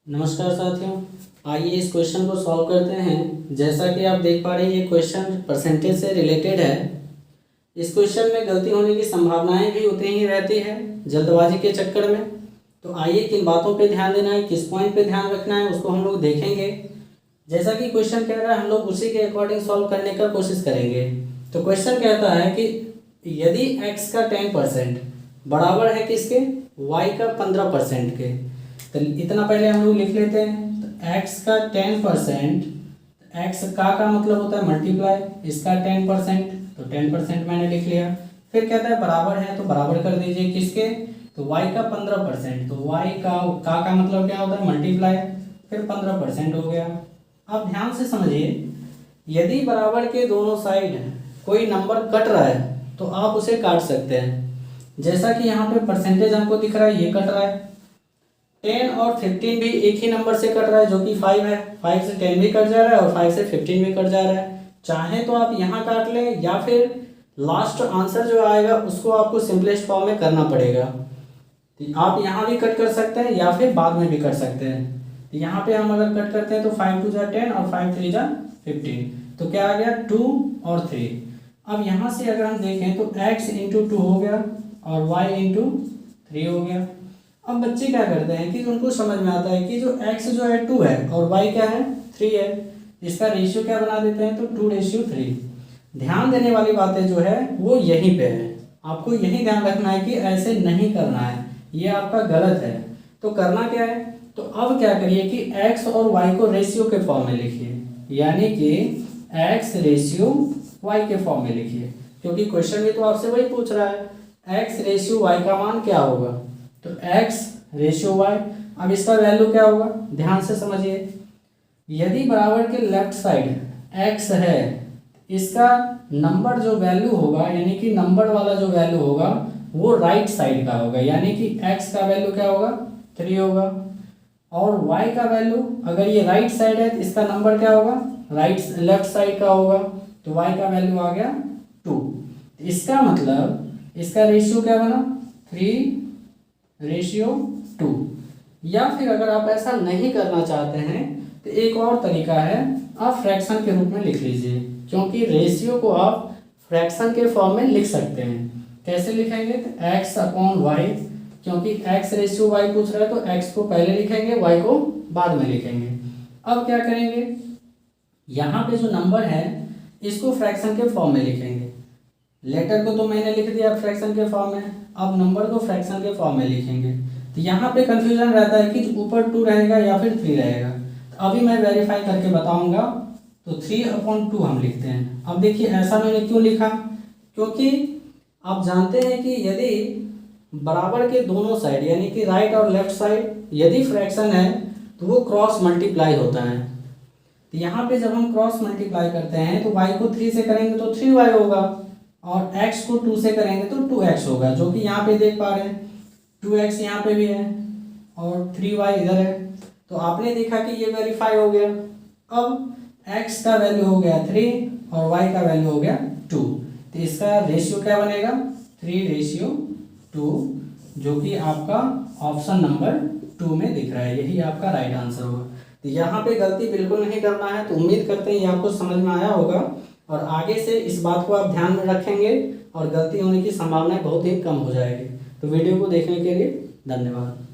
नमस्कार साथियों, आइए इस क्वेश्चन को सॉल्व करते हैं। जैसा कि आप देख पा रहे हैं ये क्वेश्चन परसेंटेज से रिलेटेड है। इस क्वेश्चन में गलती होने की संभावनाएं भी उतनी ही रहती है जल्दबाजी के चक्कर में। तो आइए किन बातों पे ध्यान देना है, किस पॉइंट पे ध्यान रखना है, उसको हम लोग देखेंगे। जैसा कि क्वेश्चन कह रहा है हम लोग उसी के अकॉर्डिंग सॉल्व करने का कोशिश करेंगे। तो क्वेश्चन कहता है कि यदि x का 10% बराबर है किसके, y का 15% के, तो इतना पहले हम लोग लिख लेते हैं। तो x का 10%, x का मतलब होता है मल्टीप्लाई, इसका 10%, तो 10% मैंने लिख लिया। फिर कहता है बराबर है, तो बराबर कर दीजिए किसके, तो y का 15%, तो y का मतलब क्या होता है मल्टीप्लाई, फिर 15% हो गया। अब ध्यान से समझिए, यदि बराबर के दोनों साइड कोई नंबर कट रहा है तो आप उसे काट सकते हैं। जैसा कि यहाँ पे परसेंटेज हमको दिख रहा है, ये कट रहा है। 10 और 15 भी एक ही नंबर से कट रहा है जो कि 5 है। 5 से 10 भी कट जा रहा है और 5 से 15 भी कट जा रहा है। चाहे तो आप यहाँ काट लें या फिर लास्ट आंसर जो आएगा उसको आपको सिंपलेस्ट फॉर्म में करना पड़ेगा। तो आप यहाँ भी कट कर सकते हैं या फिर बाद में भी कर सकते हैं। तो यहाँ पे हम अगर कट करते हैं तो 5 2 जा 10 और 5 3 जा 15, तो क्या आ गया 2 और 3। अब यहाँ से अगर हम देखें तो x इंटू 2 हो गया और y इंटू 3 हो गया। अब बच्चे क्या करते हैं कि उनको समझ में आता है कि जो x जो है 2 है और y क्या है 3 है, इसका रेशियो क्या बना देते हैं, तो 2:3। ध्यान देने वाली बातें जो है वो यहीं पे है। आपको यही ध्यान रखना है कि ऐसे नहीं करना है, ये आपका गलत है। तो करना क्या है, तो अब क्या करिए कि x और y को रेशियो के फॉर्म में लिखिए, यानी कि x रेशियो y के फॉर्म में लिखिए, क्योंकि क्वेश्चन में तो आपसे वही पूछ रहा है x रेशियो y का मान क्या होगा। तो x रेशियो y, अब इसका वैल्यू क्या होगा, ध्यान से समझिए। यदि बराबर के लेफ्ट साइड x है, इसका नंबर जो वैल्यू होगा, यानी कि नंबर वाला जो वैल्यू होगा वो राइट साइड का होगा, यानी कि x का वैल्यू क्या होगा 3 होगा। और y का वैल्यू, अगर ये राइट साइड है तो इसका नंबर क्या होगा लेफ्ट साइड का होगा, तो y का वैल्यू आ गया 2। इसका मतलब इसका रेशियो क्या बना 3:2। या फिर अगर आप ऐसा नहीं करना चाहते हैं तो एक और तरीका है, आप फ्रैक्शन के रूप में लिख लीजिए, क्योंकि रेशियो को आप फ्रैक्शन के फॉर्म में लिख सकते हैं। कैसे लिखेंगे, तो x/y, क्योंकि x रेशियो y पूछ रहा है तो x को पहले लिखेंगे, y को बाद में लिखेंगे। अब क्या करेंगे, यहाँ पे जो नंबर है इसको फ्रैक्शन के फॉर्म में लिखेंगे। लेटर को तो मैंने लिख दिया फ्रैक्शन के फॉर्म में, अब नंबर को फ्रैक्शन के फॉर्म में लिखेंगे। तो यहाँ पे कंफ्यूजन रहता है कि ऊपर 2 रहेगा या फिर 3 रहेगा, तो अभी मैं वेरीफाई करके बताऊंगा। तो 3/2 हम लिखते हैं। अब देखिए ऐसा मैंने क्यों लिखा, क्योंकि आप जानते हैं कि यदि बराबर के दोनों साइड, यानी कि राइट और लेफ्ट साइड यदि फ्रैक्शन है तो वो क्रॉस मल्टीप्लाई होता है। तो यहाँ पे जब हम क्रॉस मल्टीप्लाई करते हैं तो y को 3 से करेंगे तो 3y होगा, और x को 2 से करेंगे तो 2x होगा, जो कि यहाँ पे देख पा रहे हैं 2x यहाँ पे भी है और 3y इधर है। तो आपने देखा कि ये वेरीफाई हो गया। अब x का वैल्यू हो गया 3 और y का वैल्यू हो गया 2, तो इसका रेशियो क्या बनेगा 3:2, जो कि आपका ऑप्शन नंबर 2 में दिख रहा है, यही आपका राइट आंसर होगा। तो यहाँ पे गलती बिल्कुल नहीं करना है। तो उम्मीद करते हैं ये आपको समझ में आया होगा और आगे से इस बात को आप ध्यान में रखेंगे और गलती होने की संभावना बहुत ही कम हो जाएगी। तो वीडियो को देखने के लिए धन्यवाद।